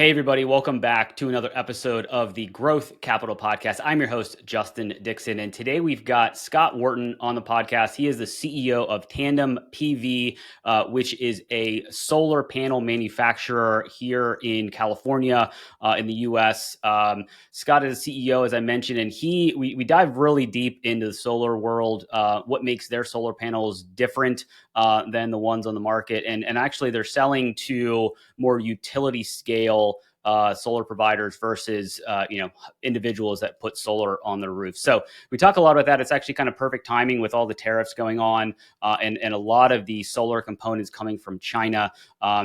Hey, everybody, welcome back to another episode of the Growth Capital Podcast. I'm your host, Justin Dixon, and today we've got Scott Wharton on the podcast. He is the CEO of Tandem PV, which is a solar panel manufacturer here in California, in the U.S. Scott is the CEO, as I mentioned, and we dive really deep into the solar world, what makes their solar panels different than the ones on the market. And actually, they're selling to more utility scale solar providers versus individuals that put solar on their roof. So we talk a lot about that. It's actually kind of perfect timing with all the tariffs going on and a lot of the solar components coming from China.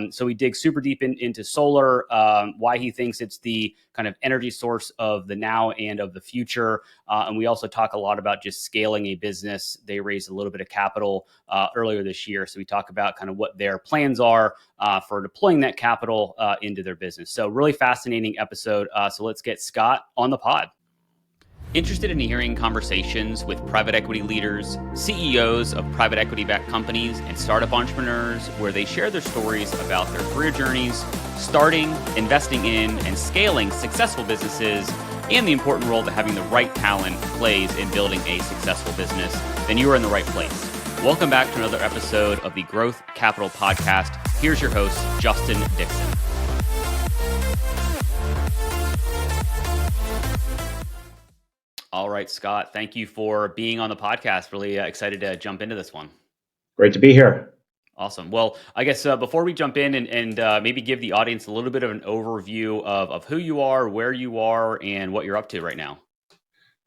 So we dig super deep into solar, why he thinks it's the kind of energy source of the now and of the future. And we also talk a lot about just scaling a business. They raised a little bit of capital earlier this year. So we talk about kind of what their plans are for deploying that capital into their business. So really fascinating episode. So let's get Scott on the pod. Interested in hearing conversations with private equity leaders, CEOs of private equity-backed companies, and startup entrepreneurs where they share their stories about their career journeys, starting, investing in, and scaling successful businesses, and the important role that having the right talent plays in building a successful business, then you are in the right place. Welcome back to another episode of the Growth Capital Podcast. Here's your host, Justin Dixon. All right, Scott, thank you for being on the podcast. Really excited to jump into this one. Great to be here. Awesome. Well, I guess before we jump in and maybe give the audience a little bit of an overview of who you are, where you are, and what you're up to right now.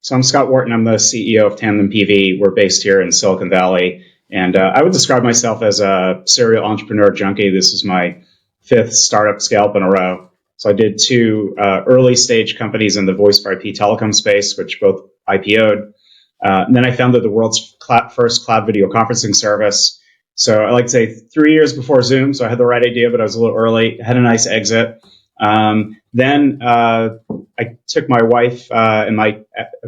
So I'm Scott Wharton. I'm the CEO of Tandem PV. We're based here in Silicon Valley. And I would describe myself as a serial entrepreneur junkie. This is my fifth startup scale-up in a row. So I did two early stage companies in the voice over IP telecom space, which both IPO'd. And then I founded the world's first cloud video conferencing service. So I like to say 3 years before Zoom. So I had the right idea, but I was a little early, had a nice exit. Then I took my wife I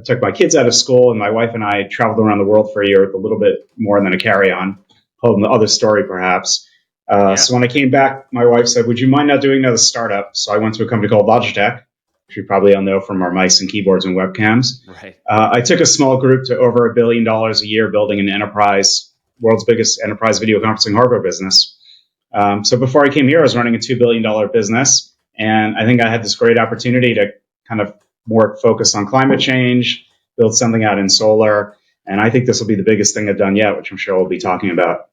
took my kids out of school, and my wife and I traveled around the world for a year with a little bit more than a carry-on. Holding the other story, perhaps. So when I came back, my wife said, "Would you mind not doing another startup?" So I went to a company called Logitech, which you probably all know from our mice and keyboards and webcams. Right. I took a small group to over $1 billion a year building an world's biggest enterprise video conferencing hardware business. So before I came here, I was running a $2 billion business. And I think I had this great opportunity to kind of more focus on climate change, build something out in solar. And I think this will be the biggest thing I've done yet, which I'm sure we'll be talking about.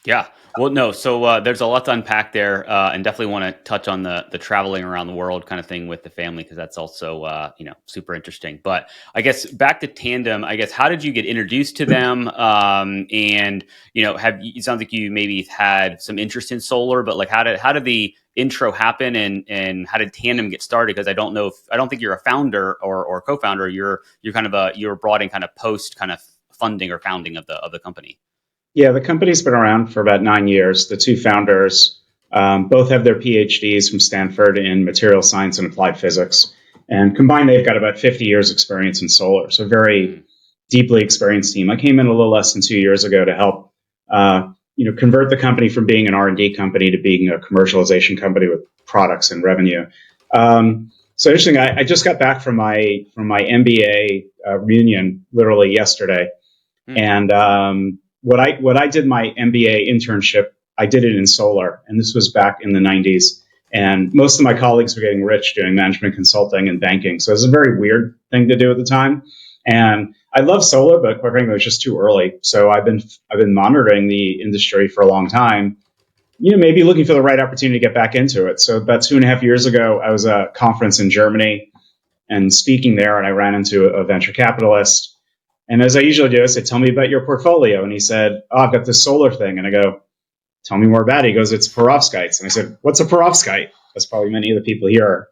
Yeah. Well, no. So there's a lot to unpack there, and definitely want to touch on the traveling around the world kind of thing with the family, because that's also super interesting. But I guess back to Tandem. I guess how did you get introduced to them? And it sounds like you maybe had some interest in solar, but like how did the intro happen, and how did Tandem get started? Because I don't think you're a founder or co-founder. You're brought in kind of post kind of funding or founding of the company. Yeah, the company's been around for about 9 years. The two founders both have their PhDs from Stanford in material science and applied physics. And combined, they've got about 50 years experience in solar. So a very deeply experienced team. I came in a little less than 2 years ago to help convert the company from being an R&D company to being a commercialization company with products and revenue. So interesting, I just got back from my MBA reunion literally yesterday. And What I did my MBA internship, I did it in solar, and this was back in the 90s. And most of my colleagues were getting rich doing management consulting and banking. So it was a very weird thing to do at the time. And I love solar, but quite frankly, it was just too early. So I've been monitoring the industry for a long time, maybe looking for the right opportunity to get back into it. So about 2.5 years ago, I was at a conference in Germany and speaking there, and I ran into a venture capitalist. And as I usually do, I said, "Tell me about your portfolio." And he said, "Oh, I've got this solar thing." And I go, "Tell me more about it." He goes, "It's perovskites." And I said, "What's a perovskite?" That's probably many of the people here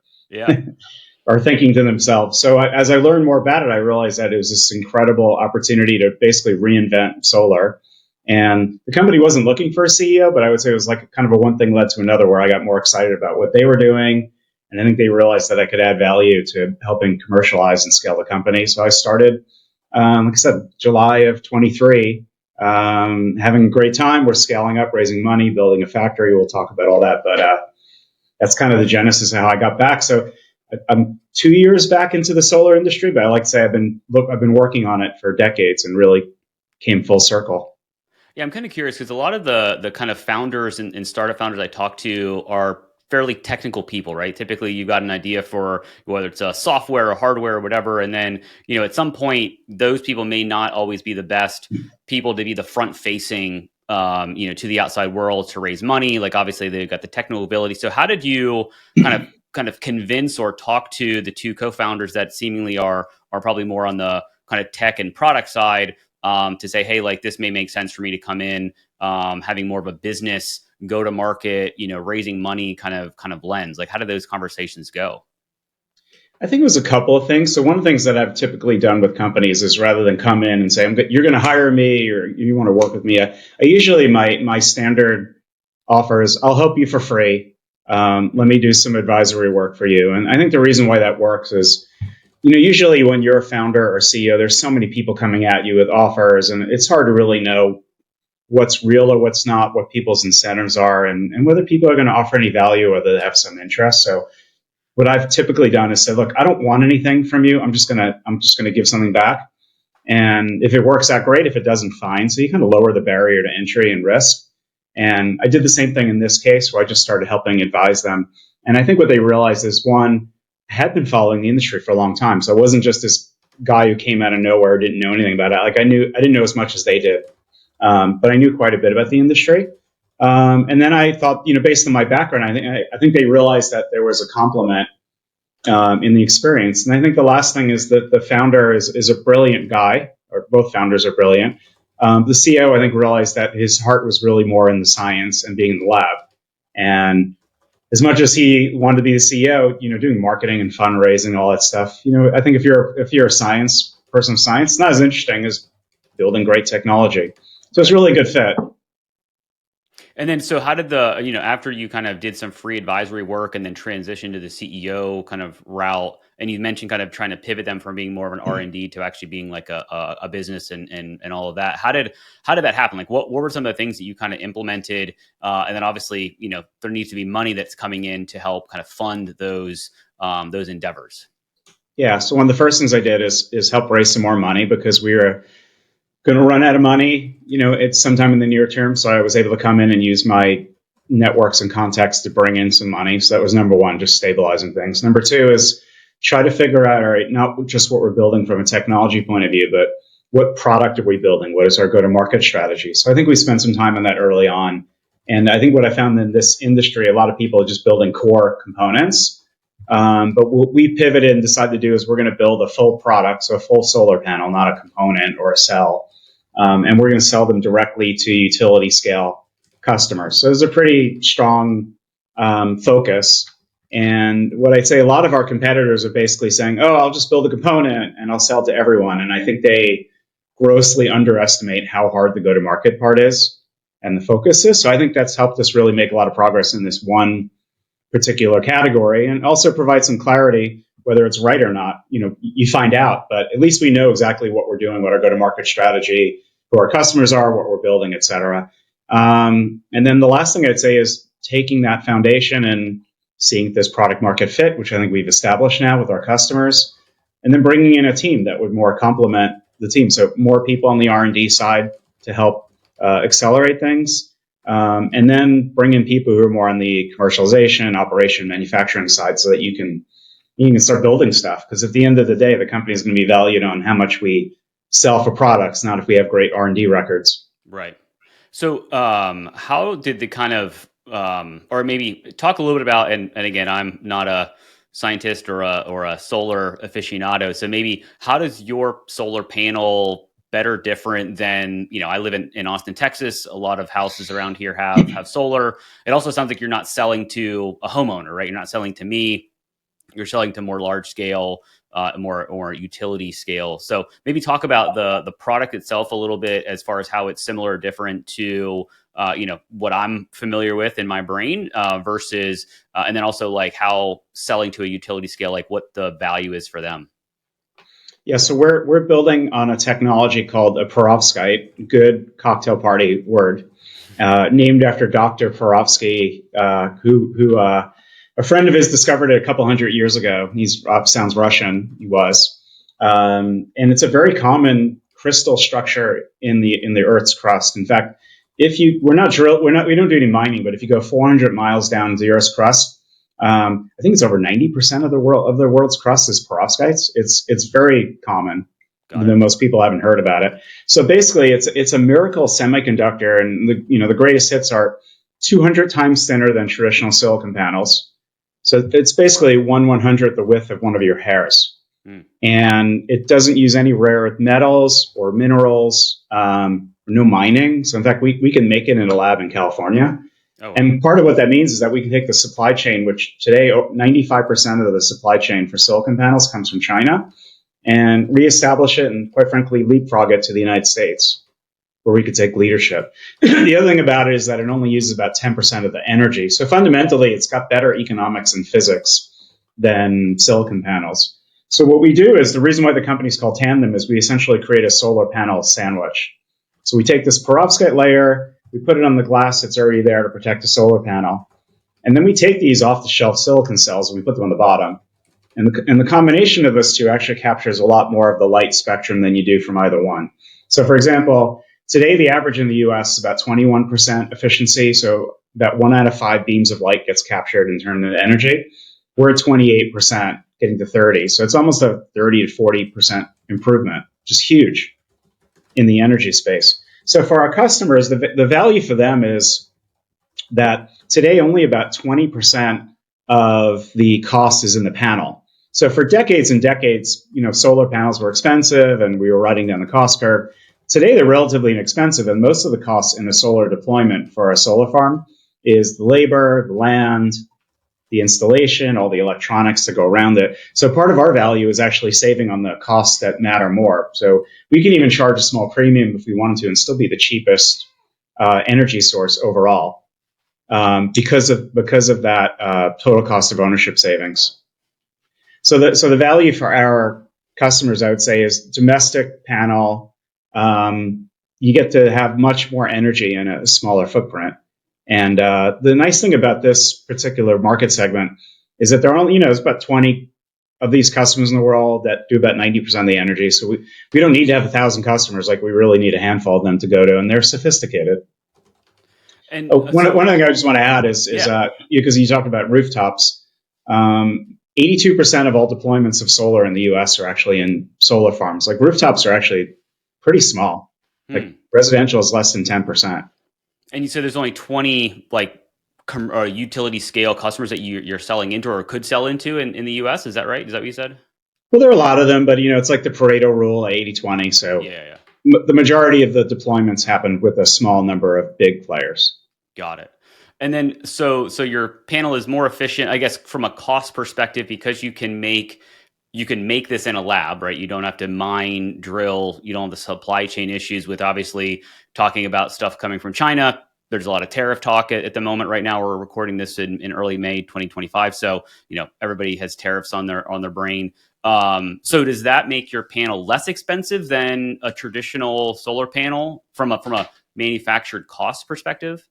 are thinking to themselves. So as I learned more about it, I realized that it was this incredible opportunity to basically reinvent solar. And the company wasn't looking for a CEO, but I would say it was like kind of a one thing led to another where I got more excited about what they were doing. And I think they realized that I could add value to helping commercialize and scale the company. So I started, like I said, July of 23, having a great time. We're scaling up, raising money, building a factory. We'll talk about all that. But that's kind of the genesis of how I got back. So I'm 2 years back into the solar industry, but I like to say I've been working on it for decades and really came full circle. Yeah, I'm kind of curious because a lot of the kind of founders and startup founders I talk to are fairly technical people, right? Typically, you got an idea for whether it's a software or hardware or whatever, and then at some point, those people may not always be the best people to be the front facing, to the outside world to raise money. Like obviously, they've got the technical ability. So, how did you kind of convince or talk to the two co-founders that seemingly are probably more on the kind of tech and product side? To say, hey, like this may make sense for me to come in, having more of a business go to market, raising money kind of lens. Like, how do those conversations go? I think it was a couple of things. So one of the things that I've typically done with companies is rather than come in and say, you're going to hire me or you want to work with me, I usually, my standard offer is, I'll help you for free. Let me do some advisory work for you. And I think the reason why that works is, usually when you're a founder or CEO, there's so many people coming at you with offers, and it's hard to really know what's real or what's not, what people's incentives are, and whether people are going to offer any value or whether they have some interest. So what I've typically done is say, look, I don't want anything from you. I'm just gonna give something back. And if it works out, great. If it doesn't, fine. So you kind of lower the barrier to entry and risk. And I did the same thing in this case where I just started helping advise them. And I think what they realized is, one, I had been following the industry for a long time. So I wasn't just this guy who came out of nowhere, didn't know anything about it. Like I didn't know as much as they did. But I knew quite a bit about the industry. And then I thought, based on my background, I think they realized that there was a complement in the experience. And I think the last thing is that the founder is a brilliant guy, or both founders are brilliant. The CEO, I think, realized that his heart was really more in the science and being in the lab. And as much as he wanted to be the CEO, doing marketing and fundraising, all that stuff, I think if you're a science person of science, it's not as interesting as building great technology. So it's really a good fit. And then, so how did after you kind of did some free advisory work and then transition to the CEO kind of route, and you mentioned kind of trying to pivot them from being more of an R&D to actually being like a business and all of that. How did that happen? Like, what were some of the things that you kind of implemented? And then obviously, there needs to be money that's coming in to help kind of fund those endeavors. Yeah. So one of the first things I did is help raise some more money because we were going to run out of money, it's sometime in the near term. So I was able to come in and use my networks and contacts to bring in some money. So that was number one, just stabilizing things. Number two is try to figure out, all right, not just what we're building from a technology point of view, but what product are we building? What is our go-to-market strategy? So I think we spent some time on that early on. And I think what I found in this industry, a lot of people are just building core components. But what we pivoted and decided to do is we're going to build a full product, so a full solar panel, not a component or a cell. And we're going to sell them directly to utility scale customers. So it's a pretty strong focus. And what I'd say, a lot of our competitors are basically saying, oh, I'll just build a component and I'll sell to everyone. And I think they grossly underestimate how hard the go-to-market part is and the focus is. So I think that's helped us really make a lot of progress in this one particular category, and also provide some clarity whether it's right or not. You find out, but at least we know exactly what we're doing, what our go-to-market strategy, who our customers are, what we're building, et cetera. And then the last thing I'd say is taking that foundation and seeing if there's product market fit, which I think we've established now with our customers, and then bringing in a team that would more complement the team. So more people on the R&D side to help accelerate things. And then bring in people who are more on the commercialization, operation, manufacturing side, so that you can start building stuff. Because at the end of the day, the company is going to be valued on how much we sell for products, not if we have great R&D records. Right. So, how did the kind of, or maybe talk a little bit about, and again, I'm not a scientist or a solar aficionado, so maybe how does your solar panel better, different than, I live in Austin, Texas. A lot of houses around here have solar. It also sounds like you're not selling to a homeowner, right? You're not selling to me. You're selling to more large scale, more utility scale. So maybe talk about the product itself a little bit, as far as how it's similar or different to what I'm familiar with in my brain, versus and then also like how selling to a utility scale, like what the value is for them. Yeah, so we're building on a technology called a perovskite, good cocktail party word, named after Dr. Perovsky, who A friend of his discovered it a couple hundred years ago. He's sounds Russian. He was, and it's a very common crystal structure in the Earth's crust. In fact, if you we don't do any mining, but if you go 400 miles down to the Earth's crust, I think it's over 90% of the world's crust is perovskites. It's very common, even though most people haven't heard about it. So basically, it's a miracle semiconductor, and the greatest hits are 200 times thinner than traditional silicon panels. So it's basically 1/100th the width of one of your hairs. And it doesn't use any rare earth metals or minerals, no mining. So in fact, we can make it in a lab in California. Oh, wow. And part of what that means is that we can take the supply chain, which today 95% of the supply chain for silicon panels comes from China, and reestablish it and, quite frankly, leapfrog it to the United States, where we could take leadership. The other thing about it is that it only uses about 10% of the energy. So fundamentally, it's got better economics and physics than silicon panels. So what we do is, the reason why the company is called Tandem is we essentially create a solar panel sandwich. So we take this perovskite layer, we put it on the glass that's already there to protect the solar panel, and then we take these off-the-shelf silicon cells and we put them on the bottom. And the combination of those two actually captures a lot more of the light spectrum than you do from either one. So for example, today the average in the US is about 21% efficiency, so about 1 out of 5 beams of light gets captured in terms of energy. We're at 28%, getting to 30. So it's almost a 30 to 40% improvement, which is huge in the energy space. So for our customers, the value for them is that today only about 20% of the cost is in the panel. So for decades and decades, solar panels were expensive and we were riding down the cost curve. Today, they're relatively inexpensive, and most of the costs in a solar deployment for a solar farm is the labor, the land, the installation, all the electronics to go around it. So part of our value is actually saving on the costs that matter more. So we can even charge a small premium if we wanted to and still be the cheapest energy source overall, because of that total cost of ownership savings. So the value for our customers, I would say, is domestic panel. You get to have much more energy in a smaller footprint. And the nice thing about this particular market segment is that there are only, there's about 20 of these customers in the world that do about 90% of the energy. So we don't need to have 1,000 customers. Like, we really need a handful of them to go to, and they're sophisticated. And one thing I just want to add is because you talked about rooftops, 82% of all deployments of solar in the US are actually in solar farms. Like, rooftops are actually pretty small. Like, residential is less than 10%. And you said there's only 20 utility scale customers that you're selling into or could sell into in the US. Is that right? Is that what you said? Well, there are a lot of them, but it's like the Pareto rule, 80-20. So the majority of the deployments happen with a small number of big players. Got it. And then so your panel is more efficient, I guess, from a cost perspective, because you can make this in a lab, right? You don't have to mine, drill. You don't have the supply chain issues with, obviously, talking about stuff coming from China. There's a lot of tariff talk at the moment. Right now, we're recording this in early May 2025. So, everybody has tariffs on their brain. So does that make your panel less expensive than a traditional solar panel from a manufactured cost perspective?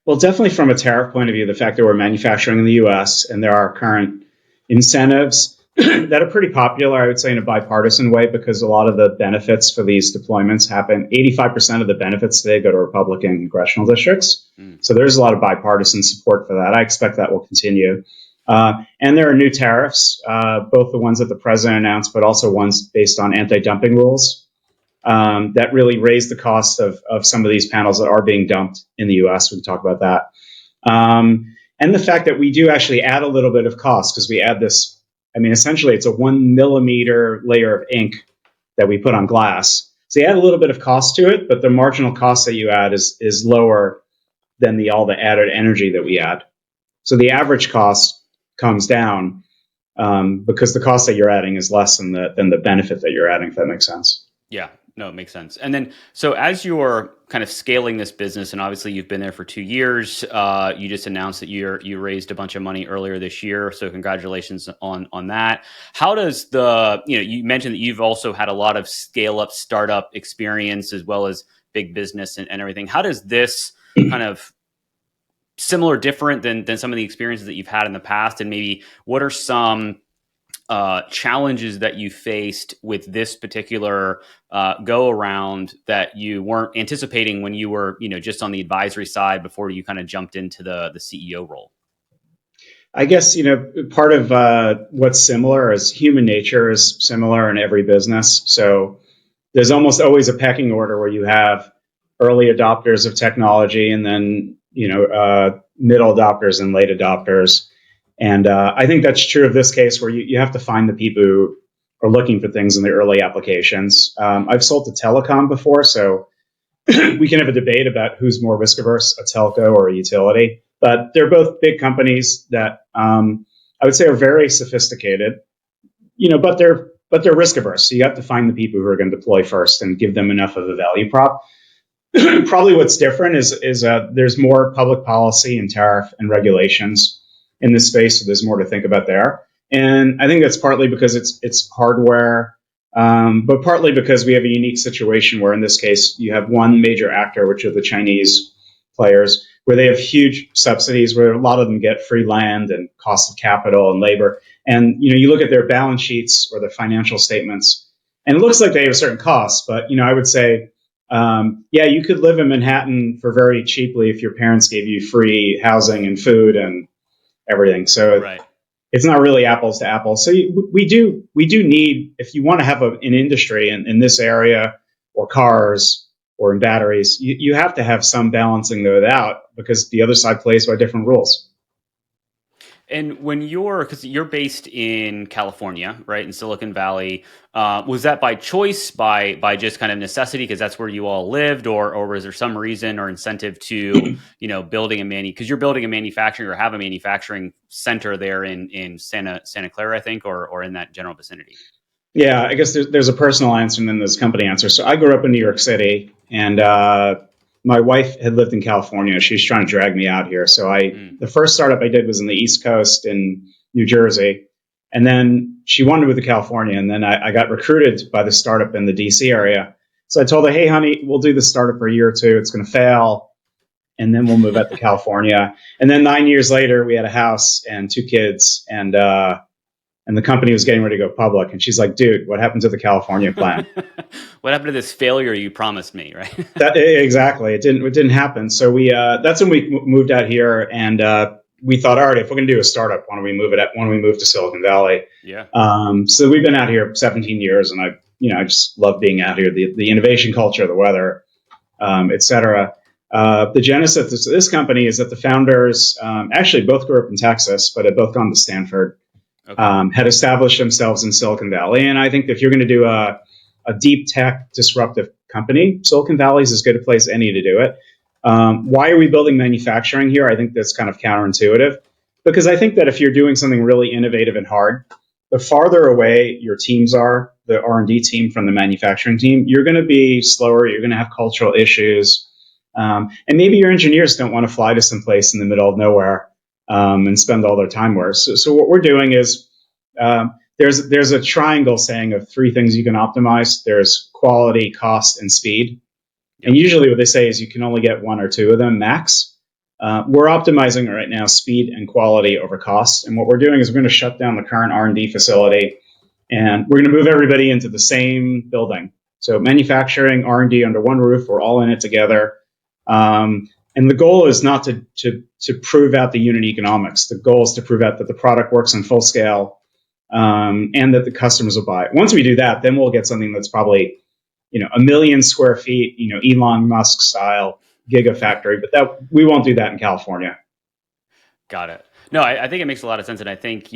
Well, definitely from a tariff point of view, the fact that we're manufacturing in the US and there are current incentives that are pretty popular, I would say, in a bipartisan way, because a lot of the benefits for these deployments happen. 85% of the benefits today go to Republican congressional districts. So there's a lot of bipartisan support for that. I expect that will continue. And there are new tariffs, both the ones that the president announced, but also ones based on anti-dumping rules, that really raise the cost of some of these panels that are being dumped in the US. We can talk about that. And the fact that we do actually add a little bit of cost, because we add this, essentially it's a 1 millimeter layer of ink that we put on glass. So you add a little bit of cost to it, but the marginal cost that you add is lower than all the added energy that we add. So the average cost comes down because the cost that you're adding is less than the benefit that you're adding, if that makes sense. Yeah, no, it makes sense. And then, so as you're kind of scaling this business, and obviously you've been there for 2 years, you just announced that you raised a bunch of money earlier this year. So congratulations on that. How does you mentioned that you've also had a lot of scale up startup experience as well as big business and everything. How does this kind of similar, different than some of the experiences that you've had in the past? And maybe what are some challenges that you faced with this particular go around that you weren't anticipating when you were, just on the advisory side before you kind of jumped into the CEO role? I guess, part of what's similar is human nature is similar in every business. So there's almost always a pecking order where you have early adopters of technology and then, middle adopters and late adopters. And I think that's true of this case where you have to find the people who are looking for things in the early applications. I've sold to telecom before, so we can have a debate about who's more risk averse, a telco or a utility. But they're both big companies that I would say are very sophisticated, but they're risk averse. So you have to find the people who are going to deploy first and give them enough of a value prop. Probably what's different is there's more public policy and tariff and regulations in this space, so there's more to think about there. And I think that's partly because it's hardware, but partly because we have a unique situation where in this case you have one major actor, which are the Chinese players, where they have huge subsidies, where a lot of them get free land and cost of capital and labor. And you look at their balance sheets or their financial statements, and it looks like they have certain costs, but I would say yeah, you could live in Manhattan for very cheaply if your parents gave you free housing and food and everything. So Right. it's not really apples to apples. So we do need, if you want to have an industry in this area or cars or in batteries, you have to have some balancing those out because the other side plays by different rules. And when because you're based in California, right, in Silicon Valley, was that by choice, by just kind of necessity, because that's where you all lived, or was there some reason or incentive to, building because you're building a manufacturing or have a manufacturing center there in Santa Clara, I think, or in that general vicinity? Yeah, I guess there's a personal answer and then there's a company answer. So I grew up in New York City, and my wife had lived in California. She was trying to drag me out here. So the first startup I did was in the East Coast in New Jersey, and then she wanted to move to California, and then I got recruited by the startup in the DC area. So I told her, "Hey, honey, we'll do the startup for a year or two. It's going to fail, and then we'll move out to California." And then 9 years later, we had a house and two kids, and the company was getting ready to go public. And she's like, "Dude, what happened to the California plan?" What happened to this failure you promised me, right? Exactly. It didn't happen. So that's when we moved out here, and we thought, all right, if we're going to do a startup, why don't we move to Silicon Valley? Yeah. So we've been out here 17 years, and I just love being out here. The innovation culture, the weather, et cetera. The genesis of this company is that the founders actually both grew up in Texas, but had both gone to Stanford. Okay. Had established themselves in Silicon Valley. And I think that if you're going to do a deep tech disruptive company, Silicon Valley is as good a place as any to do it. Why are we building manufacturing here? I think that's kind of counterintuitive, because I think that if you're doing something really innovative and hard, the farther away your teams are, the R&D team from the manufacturing team, you're going to be slower. You're going to have cultural issues. And maybe your engineers don't want to fly to some place in the middle of nowhere and spend all their time where. So what we're doing is there's a triangle saying of three things you can optimize. There's quality, cost, and speed. Yep. And usually what they say is you can only get one or two of them max. We're optimizing right now speed and quality over cost. And what we're doing is we're going to shut down the current R&D facility, and we're going to move everybody into the same building. So manufacturing, R&D under one roof, we're all in it together. And the goal is not to prove out the unit economics. The goal is to prove out that the product works on full scale, and that the customers will buy it. Once we do that, then we'll get something that's probably, 1 million square feet, Elon Musk style gigafactory. But that we won't do that in California. Got it. No, I think it makes a lot of sense. And I think,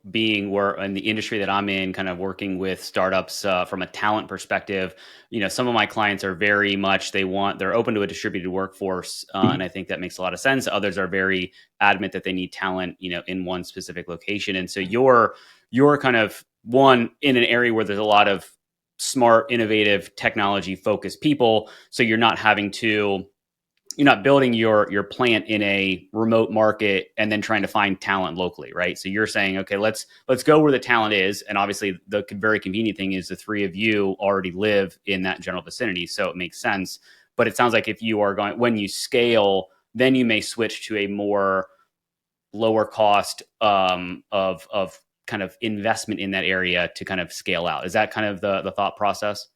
being where in the industry that I'm in, kind of working with startups from a talent perspective, some of my clients are very much, they're open to a distributed workforce. And I think that makes a lot of sense. Others are very adamant that they need talent, in one specific location. And so you're kind of one in an area where there's a lot of smart, innovative, technology focused people. So you're not building your plant in a remote market and then trying to find talent locally, right? So you're saying, okay, let's go where the talent is. And obviously the very convenient thing is the three of you already live in that general vicinity. So it makes sense. But it sounds like if you are when you scale then you may switch to a more lower cost of kind of investment in that area to kind of scale out. Is that kind of the thought process?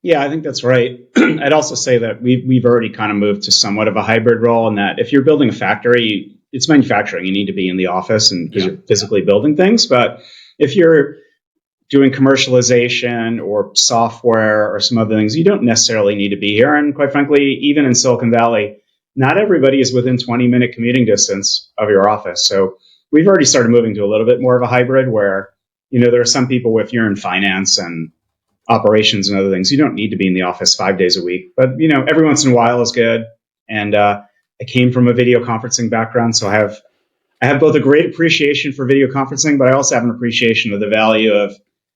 Yeah, I think that's right. I'd also say that we've already kind of moved to somewhat of a hybrid role in that if you're building a factory, it's manufacturing. You need to be in the office and because you're physically building things. But if you're doing commercialization or software or some other things, you don't necessarily need to be here. And quite frankly, even in Silicon Valley, not everybody is within 20-minute commuting distance of your office. So we've already started moving to a little bit more of a hybrid where, there are some people, if you're in finance and operations and other things, you don't need to be in the office 5 days a week. But, every once in a while is good. And I came from a video conferencing background, so I have both a great appreciation for video conferencing, but I also have an appreciation of the value of,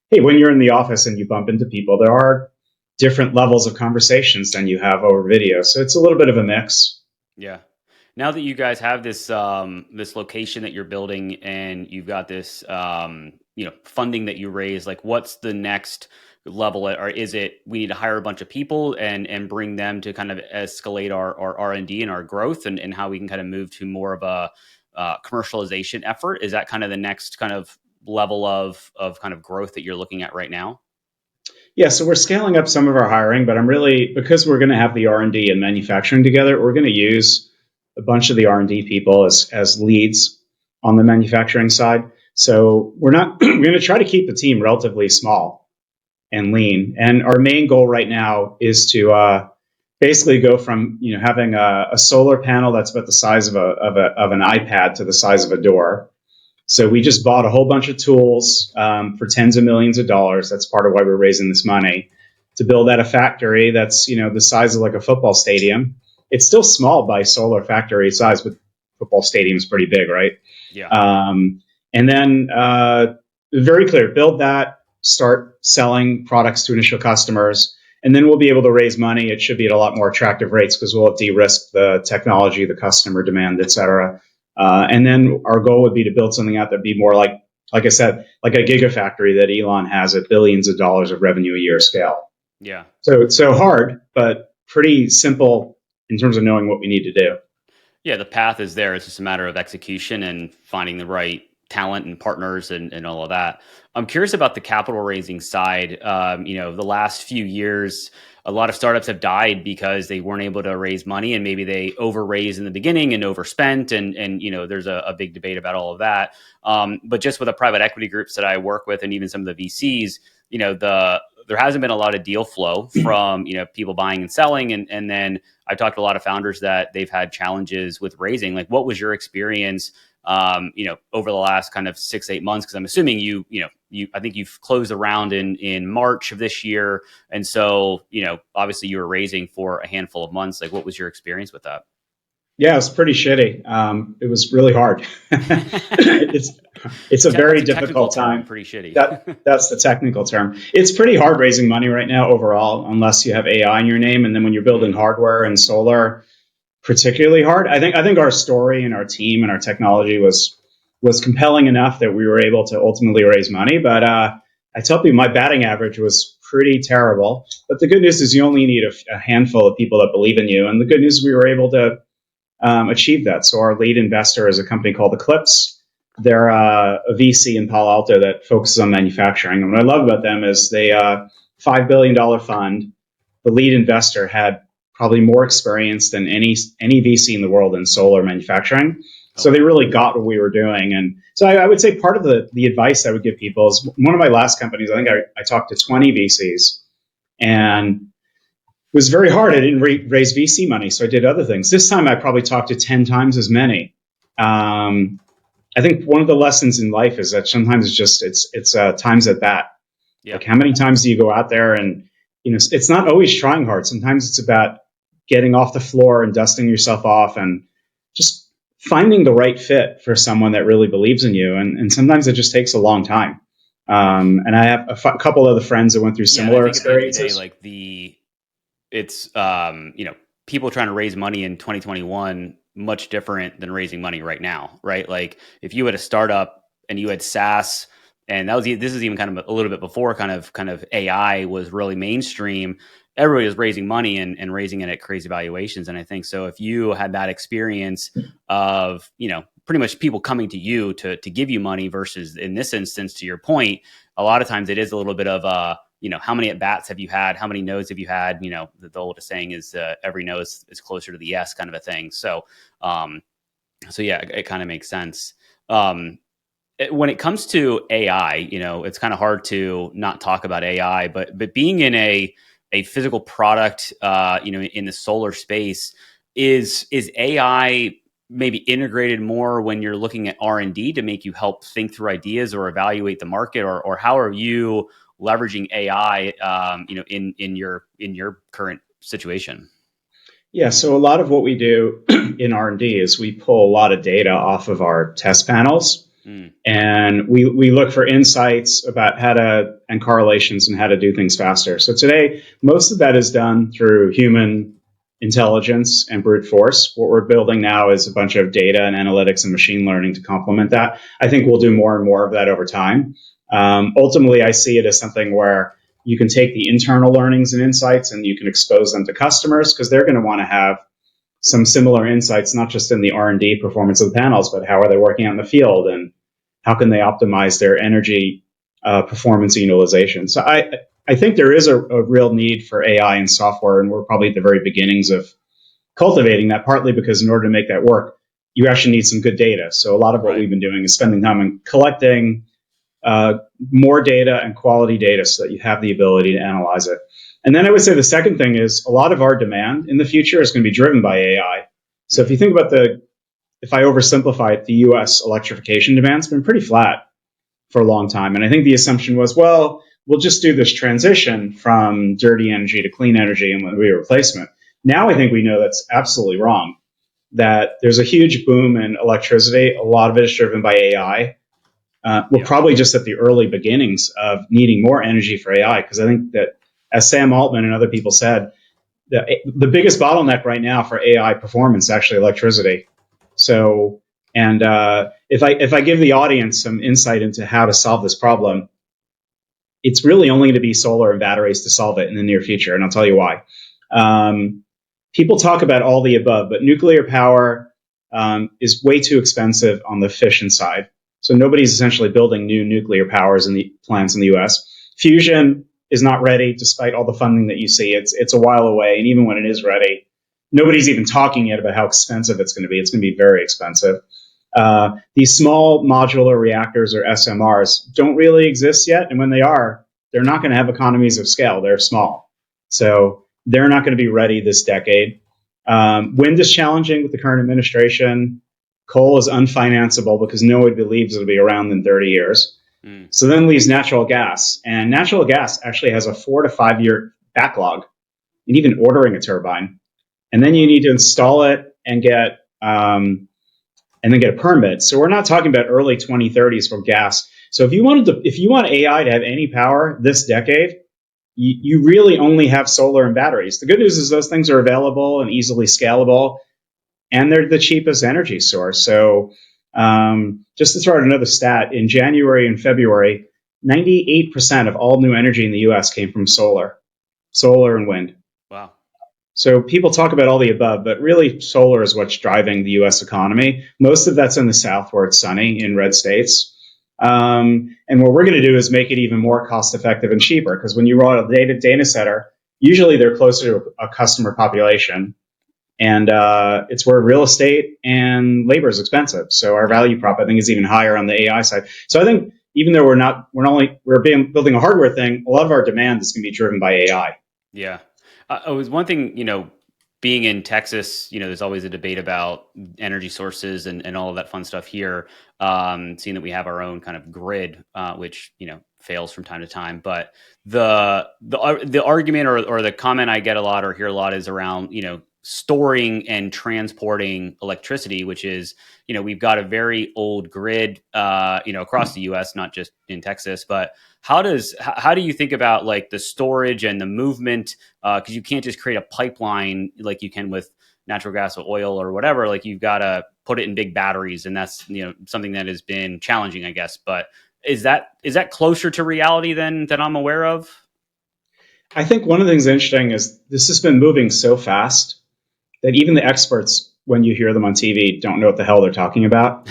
hey, when you're in the office and you bump into people, there are different levels of conversations than you have over video. So it's a little bit of a mix. Yeah. Now that you guys have this this location that you're building and you've got this funding that you raise, like what's the next level? Or is it we need to hire a bunch of people and bring them to kind of escalate our R&D and our growth and how we can kind of move to more of a commercialization effort? Is that kind of the next kind of level of kind of growth that you're looking at right now? Yeah, so we're scaling up some of our hiring, but because we're going to have the R&D and manufacturing together, we're going to use a bunch of the R&D people as leads on the manufacturing side. So we're going to try to keep the team relatively small and lean. And our main goal right now is to basically go from having a solar panel that's about the size of an iPad to the size of a door. So we just bought a whole bunch of tools for tens of millions of dollars. That's part of why we're raising this money to build out a factory that's the size of like a football stadium. It's still small by solar factory size, but football stadium's pretty big, right? Yeah. And then very clear, build that, start selling products to initial customers, and then we'll be able to raise money. It should be at a lot more attractive rates because we'll have de-risked the technology, the customer demand, et cetera. And then our goal would be to build something out that'd be more like I said, like a gigafactory that Elon has at billions of dollars of revenue a year scale. Yeah. So it's so hard, but pretty simple in terms of knowing what we need to do. Yeah, the path is there. It's just a matter of execution and finding the right talent and partners and all of that. I'm curious about the capital raising side. The last few years, a lot of startups have died because they weren't able to raise money and maybe they overraised in the beginning and overspent. And there's a big debate about all of that. But just with the private equity groups that I work with and even some of the VCs, there hasn't been a lot of deal flow from people buying and selling. And then I've talked to a lot of founders that they've had challenges with raising. Like, what was your experience over the last kind of 6-8 months? Because I'm assuming I think you've closed the round in March of this year. And so, obviously you were raising for a handful of months. Like, what was your experience with that? Yeah, it was pretty shitty. It was really hard. It's a very difficult time. Pretty shitty. That's the technical term. It's pretty hard raising money right now overall, unless you have AI in your name. And then when you're building hardware and solar, particularly hard. I think our story and our team and our technology was compelling enough that we were able to ultimately raise money. But I tell people my batting average was pretty terrible. But the good news is you only need a handful of people that believe in you. And the good news is we were able to achieve that. So our lead investor is a company called Eclipse. They're a VC in Palo Alto that focuses on manufacturing. And what I love about them is they $5 billion fund. The lead investor had probably more experience than any VC in the world in solar manufacturing. So they really got what we were doing. And so I would say part of the advice I would give people is one of my last companies, I think I talked to 20 VCs and it was very hard. I didn't raise VC money, so I did other things. This time I probably talked to 10 times as many. I think one of the lessons in life is that sometimes it's times at bat. Yeah. Like how many times do you go out there and it's not always trying hard. Sometimes it's about getting off the floor and dusting yourself off and just finding the right fit for someone that really believes in you. And sometimes it just takes a long time. And I have a couple other friends that went through similar experiences. It's people trying to raise money in 2021 much different than raising money right now, right? Like if you had a startup and you had SaaS, and this is even kind of a little bit before kind of AI was really mainstream. everybody is raising money and raising it at crazy valuations. And I think so if you had that experience of, pretty much people coming to you to give you money versus in this instance, to your point, a lot of times it is a little bit of how many at bats have you had? How many no's have you had? The oldest saying is every no is closer to the yes kind of a thing. So yeah, it kind of makes sense. When it comes to AI, it's kind of hard to not talk about AI, but being in a physical product, in the solar space, is AI maybe integrated more when you're looking at R&D to make you help think through ideas or evaluate the market, or how are you leveraging AI, in your current situation? Yeah, so a lot of what we do in R&D is we pull a lot of data off of our test panels, and we look for insights about and correlations and how to do things faster. So today, most of that is done through human intelligence and brute force. What we're building now is a bunch of data and analytics and machine learning to complement that. I think we'll do more and more of that over time. Ultimately, I see it as something where you can take the internal learnings and insights and you can expose them to customers, because they're going to want to have some similar insights, not just in the R&D performance of the panels, but how are they working out in the field and how can they optimize their energy performance and utilization. So I think there is a real need for AI and software, and we're probably at the very beginnings of cultivating that, partly because in order to make that work, you actually need some good data. So a lot of what we've been doing is spending time on collecting more data and quality data so that you have the ability to analyze it. And then I would say the second thing is a lot of our demand in the future is going to be driven by AI. So if you think about if I oversimplify it, the US electrification demand's been pretty flat for a long time. And I think the assumption was, well, we'll just do this transition from dirty energy to clean energy and there'll be a replacement. Now I think we know that's absolutely wrong, that there's a huge boom in electricity. A lot of it is driven by AI. We're probably just at the early beginnings of needing more energy for AI, because I think that, as Sam Altman and other people said, the biggest bottleneck right now for AI performance is actually electricity. So, and if I give the audience some insight into how to solve this problem, it's really only going to be solar and batteries to solve it in the near future, and I'll tell you why. People talk about all the above, but nuclear power is way too expensive on the fission side. So nobody's essentially building new nuclear powers in the plants in the U.S. Fusion is not ready, despite all the funding that you see. It's a while away, and even when it is ready, nobody's even talking yet about how expensive it's going to be. It's going to be very expensive. These small modular reactors, or SMRs, don't really exist yet, and when they are, they're not going to have economies of scale. They're small, so they're not going to be ready this decade. Wind is challenging with the current administration. Coal is unfinanceable because nobody believes it'll be around in 30 years. So then leaves natural gas. And natural gas actually has a 4 to 5 year backlog in even ordering a turbine. And then you need to install it and get a permit. So we're not talking about early 2030s for gas. So if you want AI to have any power this decade, you really only have solar and batteries. The good news is those things are available and easily scalable, and they're the cheapest energy source. So just to throw out another stat, in January and February, 98% of all new energy in the US came from solar and wind. Wow. So people talk about all the above, but really solar is what's driving the US economy. Most of that's in the South, where it's sunny in red states. And what we're going to do is make it even more cost effective and cheaper, because when you run a data center, usually they're closer to a customer population. And it's where real estate and labor is expensive. So our value prop, I think, is even higher on the AI side. So I think even though we're building a hardware thing, a lot of our demand is going to be driven by AI. Yeah. It was one thing, being in Texas, there's always a debate about energy sources and all of that fun stuff here. Seeing that we have our own kind of grid, which, fails from time to time. But the argument or the comment I get a lot or hear a lot is around, storing and transporting electricity, which is, we've got a very old grid, across the US, not just in Texas. But how do you think about like the storage and the movement? Because you can't just create a pipeline like you can with natural gas or oil or whatever. Like you've got to put it in big batteries, and that's something that has been challenging, I guess. But is that closer to reality than I'm aware of? I think one of the things interesting is this has been moving so fast that even the experts, when you hear them on TV, don't know what the hell they're talking about.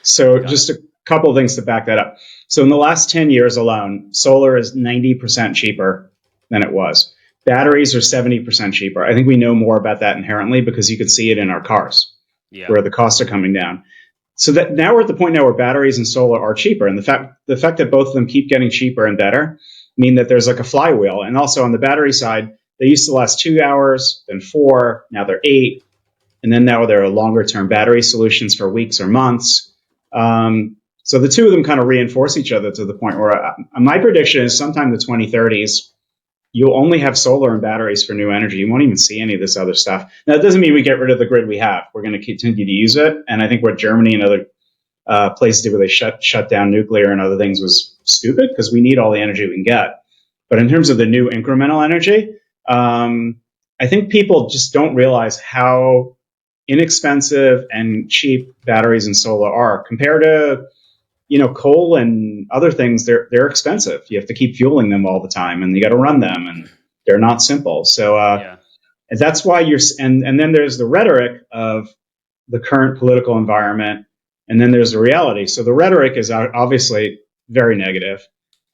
So Got it. just a couple of things to back that up. So in the last 10 years alone, solar is 90% cheaper than it was. Batteries are 70% cheaper. I think we know more about that inherently because you can see it in our cars Yeah. where the costs are coming down. So that now we're at the point now where batteries and solar are cheaper. And the fact that both of them keep getting cheaper and better mean that there's like a flywheel. And also on the battery side, they used to last 2 hours, then 4, now they're 8. And then now there are longer term battery solutions for weeks or months. So the two of them kind of reinforce each other to the point where my prediction is sometime in the 2030s, you'll only have solar and batteries for new energy. You won't even see any of this other stuff. Now, it doesn't mean we get rid of the grid we have. We're going to continue to use it. And I think what Germany and other places did where they shut down nuclear and other things was stupid because we need all the energy we can get. But in terms of the new incremental energy, I think people just don't realize how inexpensive and cheap batteries and solar are compared to coal and other things. They're expensive. You have to keep fueling them all the time, and you got to run them, and they're not simple. So Yeah. and that's why and then there's the rhetoric of the current political environment, and then there's the reality. So the rhetoric is obviously very negative.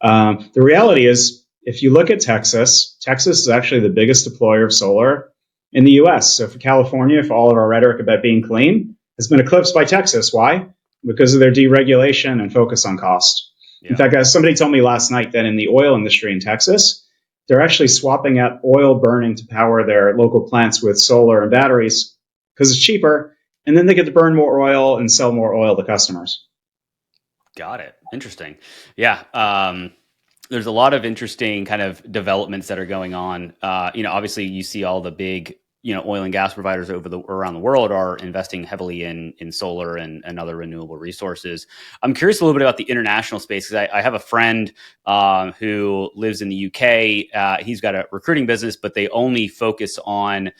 The reality is, if you look at Texas, Texas is actually the biggest deployer of solar in the U.S. So for California, for all of our rhetoric about being clean, has been eclipsed by Texas. Why? Because of their deregulation and focus on cost. Yeah. In fact, as somebody told me last night that in the oil industry in Texas, they're actually swapping out oil burning to power their local plants with solar and batteries because it's cheaper, and then they get to burn more oil and sell more oil to customers. Got it. Interesting. Yeah. There's a lot of interesting kind of developments that are going on. Obviously you see all the big, oil and gas providers around the world are investing heavily in solar and other renewable resources. I'm curious a little bit about the international space because I have a friend who lives in the UK. He's got a recruiting business, but they only focus on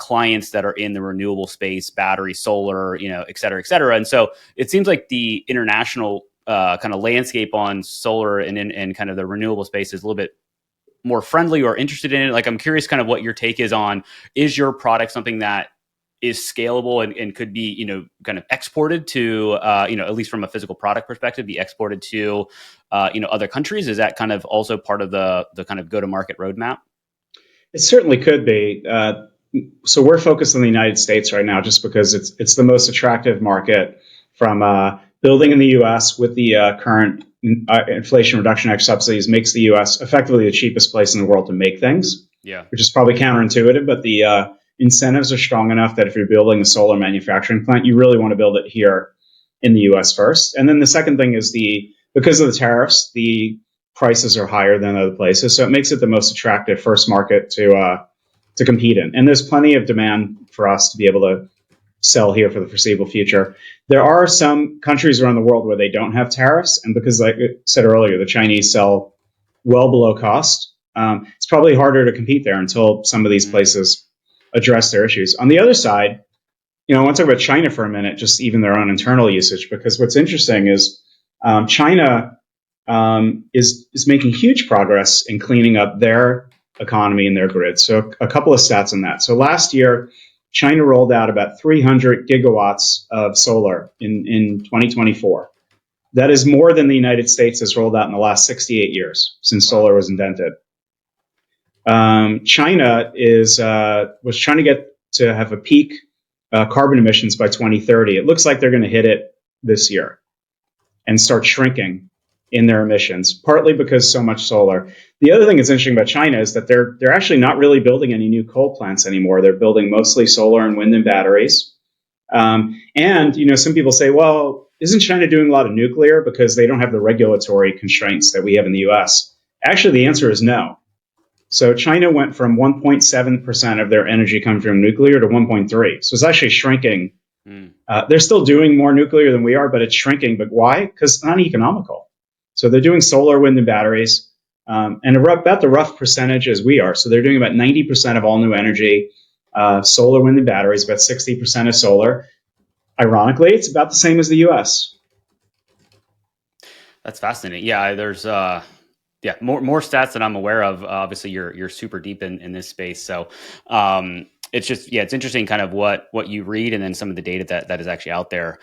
clients that are in the renewable space, battery, solar, et cetera, et cetera. And so it seems like the international kind of landscape on solar and kind of the renewable space is a little bit more friendly or interested in it. Like, I'm curious kind of what your take is on, is your product something that is scalable and could be, kind of exported to, at least from a physical product perspective, be exported to, other countries? Is that kind of also part of the kind of go-to-market roadmap? It certainly could be. So we're focused on the United States right now, just because it's the most attractive market from building in the U.S. with the current Inflation Reduction Act subsidies makes the U.S. effectively the cheapest place in the world to make things. Yeah. Which is probably counterintuitive, but the incentives are strong enough that if you're building a solar manufacturing plant, you really want to build it here in the U.S. first. And then the second thing is because of the tariffs, the prices are higher than other places, so it makes it the most attractive first market to compete in. And there's plenty of demand for us to be able to sell here for the foreseeable future. There are some countries around the world where they don't have tariffs, and because, like I said earlier, the Chinese sell well below cost, it's probably harder to compete there until some of these places address their issues. On the other side, I want to talk about China for a minute, just even their own internal usage, because what's interesting is China is making huge progress in cleaning up their economy and their grid. So a couple of stats on that. So last year, China rolled out about 300 gigawatts of solar in 2024. That is more than the United States has rolled out in the last 68 years since solar was invented. China was trying to get to have a peak carbon emissions by 2030. It looks like they're going to hit it this year and start shrinking in their emissions, partly because so much solar. The other thing that's interesting about China is that they're actually not really building any new coal plants anymore. They're building mostly solar and wind and batteries. And some people say, well, isn't China doing a lot of nuclear because they don't have the regulatory constraints that we have in the U.S.? Actually, the answer is no. So China went from 1.7% of their energy coming from nuclear to 1.3. So it's actually shrinking. They're still doing more nuclear than we are, but it's shrinking. But why? Because it's not economical. So they're doing solar, wind, and batteries, and about the rough percentage as we are. So they're doing about 90% of all new energy, solar, wind, and batteries, about 60% of solar. Ironically, it's about the same as the U.S. That's fascinating. Yeah, there's Yeah, more stats than I'm aware of. Obviously, you're super deep in this space, so it's just it's interesting, kind of what you read, and then some of the data that is actually out there.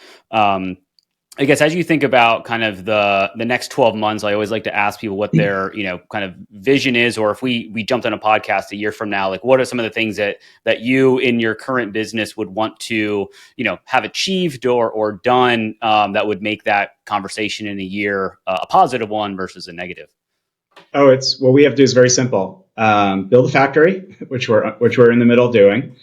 I guess as you think about kind of the next 12 months, I always like to ask people what their kind of vision is, or if we jumped on a podcast a year from now, like what are some of the things that you in your current business would want to have achieved or done that would make that conversation in a year a positive one versus a negative. Oh, it's what we have to do is very simple. Build a factory, which we're in the middle of doing.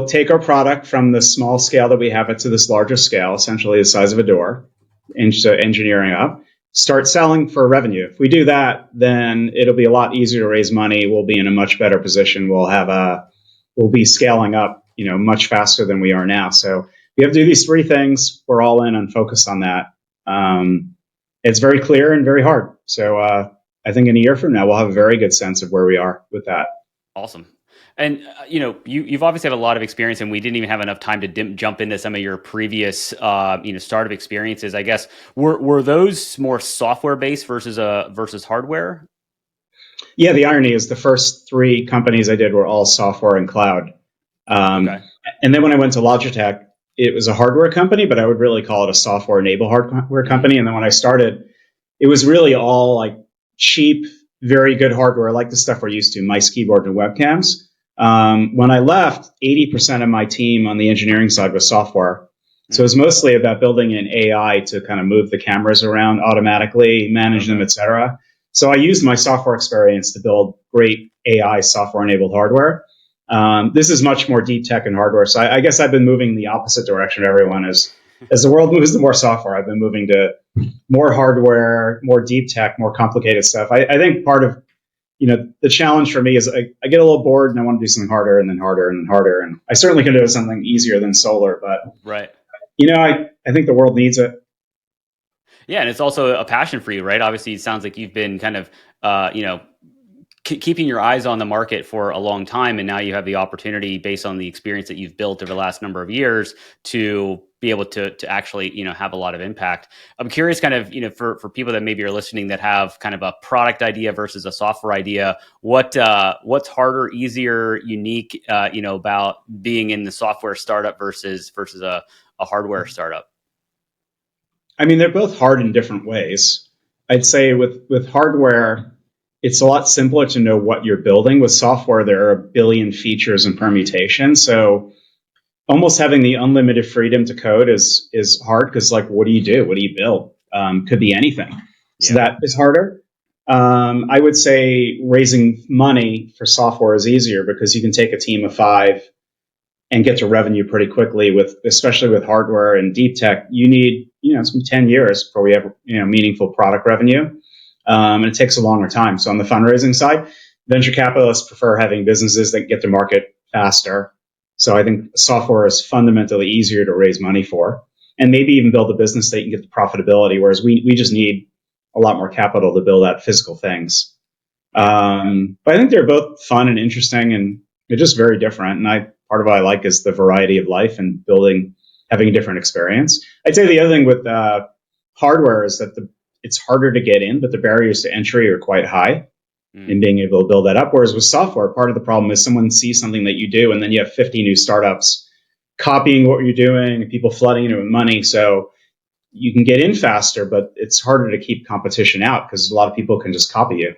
Take our product from the small scale that we have it to this larger scale, essentially the size of a door, engineering up. Start selling for revenue. If we do that, then it'll be a lot easier to raise money. We'll be in a much better position. We'll be scaling up, much faster than we are now. So we have to do these three things. We're all in and focused on that. It's very clear and very hard. So I think in a year from now, we'll have a very good sense of where we are with that. Awesome. And you've obviously had a lot of experience, and we didn't even have enough time to jump into some of your previous startup experiences. I guess were those more software based versus hardware? Yeah, the irony is the first three companies I did were all software and cloud. Okay. And then when I went to Logitech, it was a hardware company, but I would really call it a software-enabled hardware company. And then when I started, it was really all like cheap, very good hardware, like the stuff we're used to, mice, keyboard, and webcams. When I left, 80% of my team on the engineering side was software. So it was mostly about building an AI to kind of move the cameras around automatically, manage them, et cetera. So I used my software experience to build great AI software-enabled hardware. This is much more deep tech and hardware. So I guess I've been moving the opposite direction of everyone. As the world moves to more software, I've been moving to more hardware, more deep tech, more complicated stuff. I think part of the challenge for me is I get a little bored and I want to do something harder and then harder and then harder. And I certainly can do something easier than solar, but right. I think the world needs it. Yeah, and it's also a passion for you, right? Obviously, it sounds like you've been kind of, keeping your eyes on the market for a long time, and now you have the opportunity, based on the experience that you've built over the last number of years, to be able to actually have a lot of impact. I'm curious, kind of for people that maybe are listening that have kind of a product idea versus a software idea, what's harder, easier, unique, about being in the software startup versus a hardware startup? I mean, they're both hard in different ways. I'd say with hardware, it's a lot simpler to know what you're building. With software, there are a billion features and permutations. So almost having the unlimited freedom to code is hard because, like, what do you do? What do you build? Could be anything. So that is harder. I would say raising money for software is easier because you can take a team of 5 and get to revenue pretty quickly. Especially with hardware and deep tech, you need some 10 years before we have meaningful product revenue, and it takes a longer time. So on the fundraising side, venture capitalists prefer having businesses that get to market faster. So I think software is fundamentally easier to raise money for, and maybe even build a business that you can get to profitability. Whereas we just need a lot more capital to build out physical things. But I think they're both fun and interesting, and they're just very different. And part of what I like is the variety of life and having a different experience. I'd say the other thing with hardware is that it's harder to get in, but the barriers to entry are quite high in being able to build that up. Whereas with software, part of the problem is someone sees something that you do, and then you have 50 new startups copying what you're doing and people flooding you with money. So you can get in faster, but it's harder to keep competition out because a lot of people can just copy you.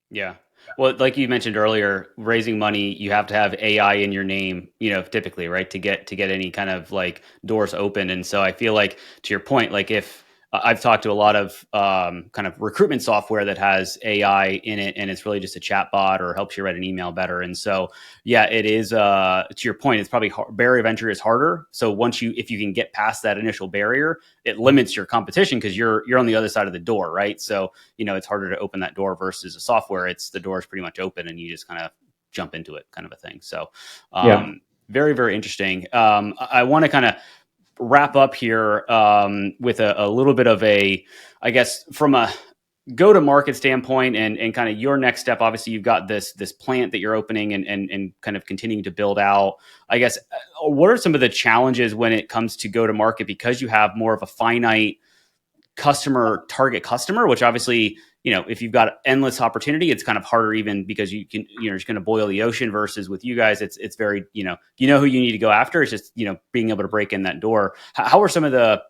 Yeah. Well, like you mentioned earlier, raising money, you have to have AI in your name, typically, right, to get any kind of like doors open. And so I feel like, to your point, like if I've talked to a lot of kind of recruitment software that has AI in it, and it's really just a chat bot or helps you write an email better. And so, yeah, it is, to your point, it's probably barrier of entry is harder. So if you can get past that initial barrier, it limits your competition because you're on the other side of the door, right? So, it's harder to open that door versus a software. The door is pretty much open and you just kind of jump into it, kind of a thing. So, very, very interesting. I want to kind of wrap up here with a little bit of I guess from a go-to-market standpoint and kind of your next step. Obviously, you've got this plant that you're opening and kind of continuing to build out. I guess, what are some of the challenges when it comes to go-to-market, because you have more of a finite target customer, which obviously, if you've got endless opportunity, it's kind of harder even because you're just going to boil the ocean versus with you guys, it's very, who you need to go after. It's just, being able to break in that door. How are some of the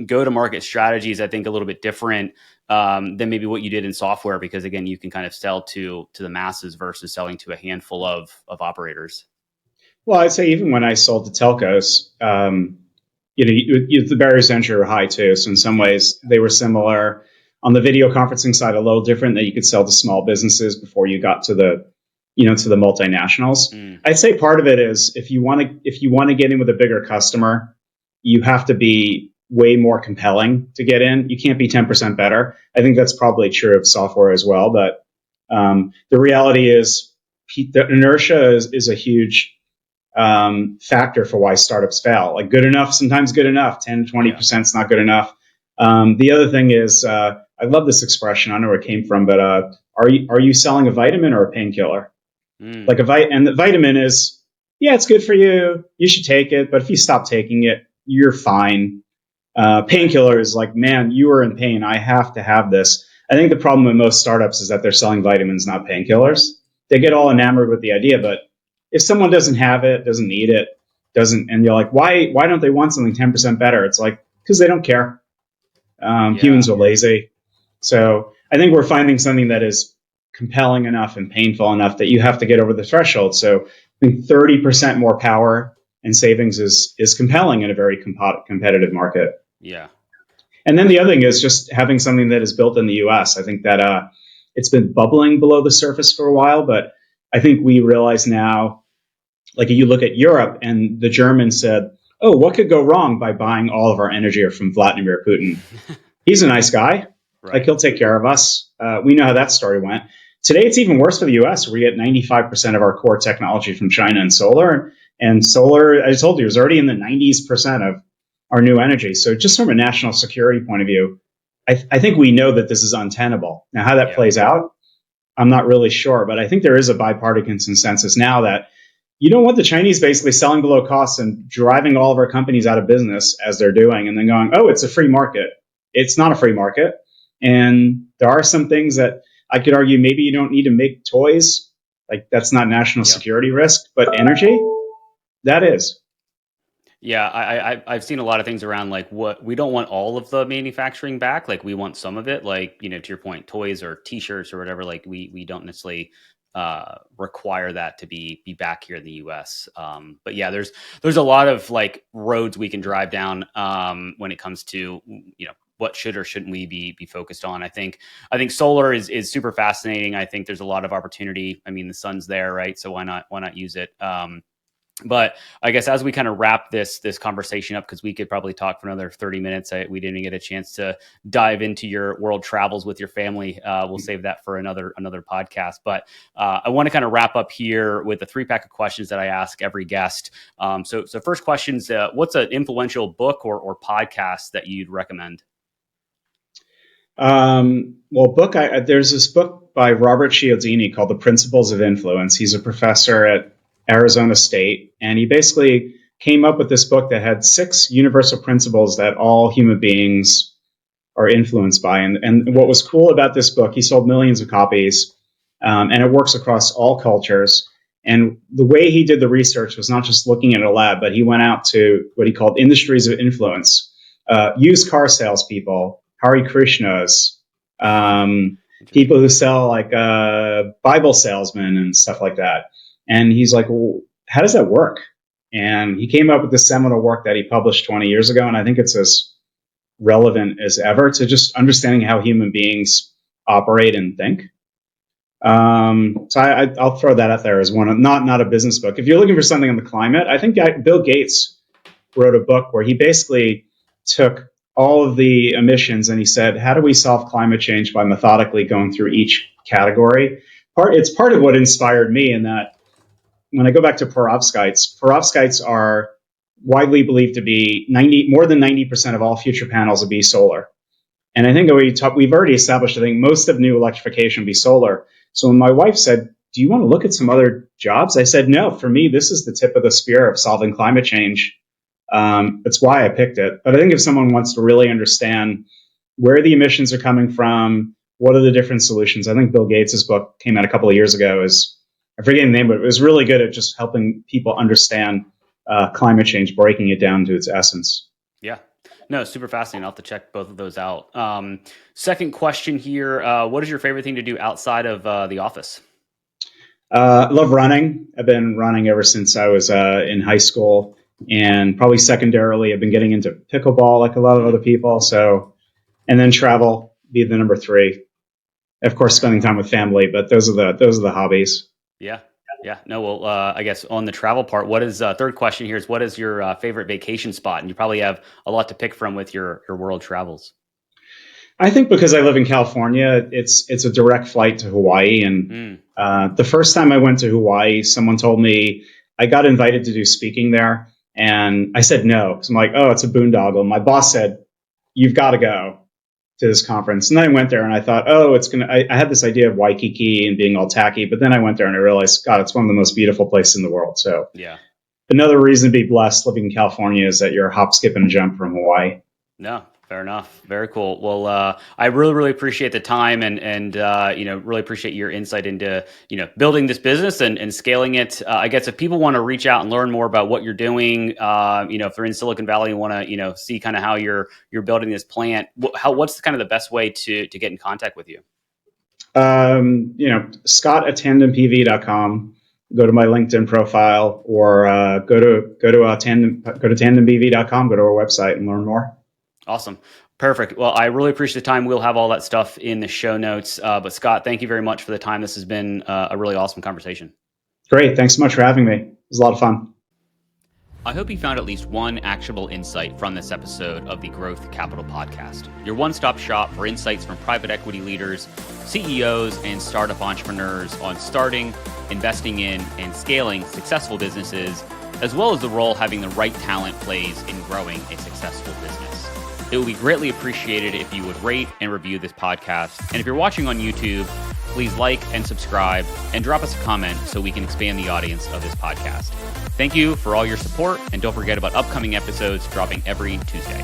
go-to-market strategies, I think, a little bit different than maybe what you did in software? Because again, you can kind of sell to the masses versus selling to a handful of operators. Well, I'd say even when I sold to telcos, the barriers to entry were high too. So in some ways they were similar. On the video conferencing side, a little different, that you could sell to small businesses before you got to the multinationals. I'd say part of it is if you want to get in with a bigger customer, you have to be way more compelling to get in. You can't be 10% better. I think that's probably true of software as well. But the reality is the inertia is a huge factor for why startups fail. Like good enough, sometimes good enough, 10, 20% is not good enough. The other thing is, I love this expression. I don't know where it came from, but are you selling a vitamin or a painkiller? Like and the vitamin is, yeah, it's good for you. You should take it. But if you stop taking it, you're fine. Painkiller is like, man, you are in pain. I have to have this. I think the problem with most startups is that they're selling vitamins, not painkillers. They get all enamored with the idea, but if someone doesn't have it, doesn't need it, and you're like, why don't they want something 10% better? It's like, because they don't care. Humans are lazy. So I think we're finding something that is compelling enough and painful enough that you have to get over the threshold. So I think 30% more power and savings is compelling in a very competitive market. Yeah. And then the other thing is just having something that is built in the US. I think that it's been bubbling below the surface for a while, but I think we realize now, like you look at Europe and the Germans said, oh, what could go wrong by buying all of our energy from Vladimir Putin? He's a nice guy. Right. Like he'll take care of us. We know how that story went. Today, it's even worse for the US. We get 95% of our core technology from China and solar. And solar, I told you, is already in the 90% of our new energy. So just from a national security point of view, I think we know that this is untenable. Now, how that plays out, I'm not really sure. But I think there is a bipartisan consensus now that you don't want the Chinese basically selling below costs and driving all of our companies out of business as they're doing and then going, oh, it's a free market. It's not a free market. And there are some things that I could argue maybe you don't need to make toys. Like that's not national security risk, but energy, that is. Yeah, I've seen a lot of things around like what we don't want all of the manufacturing back. Like we want some of it, like, to your point, toys or T-shirts or whatever. Like we don't necessarily require that to be back here in the US. But yeah, there's a lot of like roads we can drive down when it comes to, what should or shouldn't we be focused on. I think solar is super fascinating. I think there's a lot of opportunity. I mean, the sun's there, right? So why not use it? But I guess as we kind of wrap this conversation up, because we could probably talk for another 30 minutes. We didn't get a chance to dive into your world travels with your family. We'll save that for another podcast. But I want to kind of wrap up here with a 3-pack of questions that I ask every guest. So first question is, what's an influential book or podcast that you'd recommend? There's this book by Robert Cialdini called The Principles of Influence. He's a professor at Arizona State, and he basically came up with this book that had 6 universal principles that all human beings are influenced by. And what was cool about this book, he sold millions of copies, and it works across all cultures. And the way he did the research was not just looking at a lab, but he went out to what he called industries of influence, used car salespeople, Hare Krishnas, people who sell like Bible salesmen and stuff like that. And he's like, well, how does that work? And he came up with this seminal work that he published 20 years ago. And I think it's as relevant as ever to just understanding how human beings operate and think. So I'll throw that out there as one, not a business book. If you're looking for something on the climate, I think Bill Gates wrote a book where he basically took all of the emissions and he said, how do we solve climate change by methodically going through each category? It's part of what inspired me in that when I go back to perovskites are widely believed to be more than 90% of all future panels will be solar. And I think we've already established, I think most of new electrification will be solar. So when my wife said, do you want to look at some other jobs? I said, no, for me, this is the tip of the spear of solving climate change. That's why I picked it. But I think if someone wants to really understand where the emissions are coming from, what are the different solutions. I think Bill Gates' book came out a couple of years ago. I forget the name, but it was really good at just helping people understand climate change, breaking it down to its essence. Yeah. No, super fascinating. I'll have to check both of those out. Second question here. What is your favorite thing to do outside of the office? I love running. I've been running ever since I was in high school, and probably secondarily, I've been getting into pickleball like a lot of other people. So, and then travel be the number three. Of course, spending time with family, but those are the hobbies. Yeah. Yeah. No, well, I guess on the travel part, what is third question here is what is your favorite vacation spot? And you probably have a lot to pick from with your world travels. I think because I live in California, it's a direct flight to Hawaii. And the first time I went to Hawaii, someone told me I got invited to do speaking there, and I said no because I'm like, oh, it's a boondoggle. My boss said you've got to go to this conference, and then I went there and I thought, oh, it's gonna. I had this idea of Waikiki and being all tacky, but then I went there and I realized, God, it's one of the most beautiful places in the world. So yeah, another reason to be blessed living in California is that you're a hop, skip, and a jump from Hawaii. No, fair enough. Very cool. Well, I really, really appreciate the time and really appreciate your insight into, building this business and scaling it. I guess if people want to reach out and learn more about what you're doing, if they're in Silicon Valley and want to, see kind of how you're building this plant, what's kind of the best way to get in contact with you? Scott at tandempv.com. Go to my LinkedIn profile or go to tandempv.com, go to our website and learn more. Awesome. Perfect. Well, I really appreciate the time. We'll have all that stuff in the show notes. But Scott, thank you very much for the time. This has been a really awesome conversation. Great. Thanks so much for having me. It was a lot of fun. I hope you found at least one actionable insight from this episode of the Growth Capital Podcast, your one-stop shop for insights from private equity leaders, CEOs, and startup entrepreneurs on starting, investing in, and scaling successful businesses, as well as the role having the right talent plays in growing a successful business. It would be greatly appreciated if you would rate and review this podcast. And if you're watching on YouTube, please like and subscribe and drop us a comment so we can expand the audience of this podcast. Thank you for all your support, and don't forget about upcoming episodes dropping every Tuesday.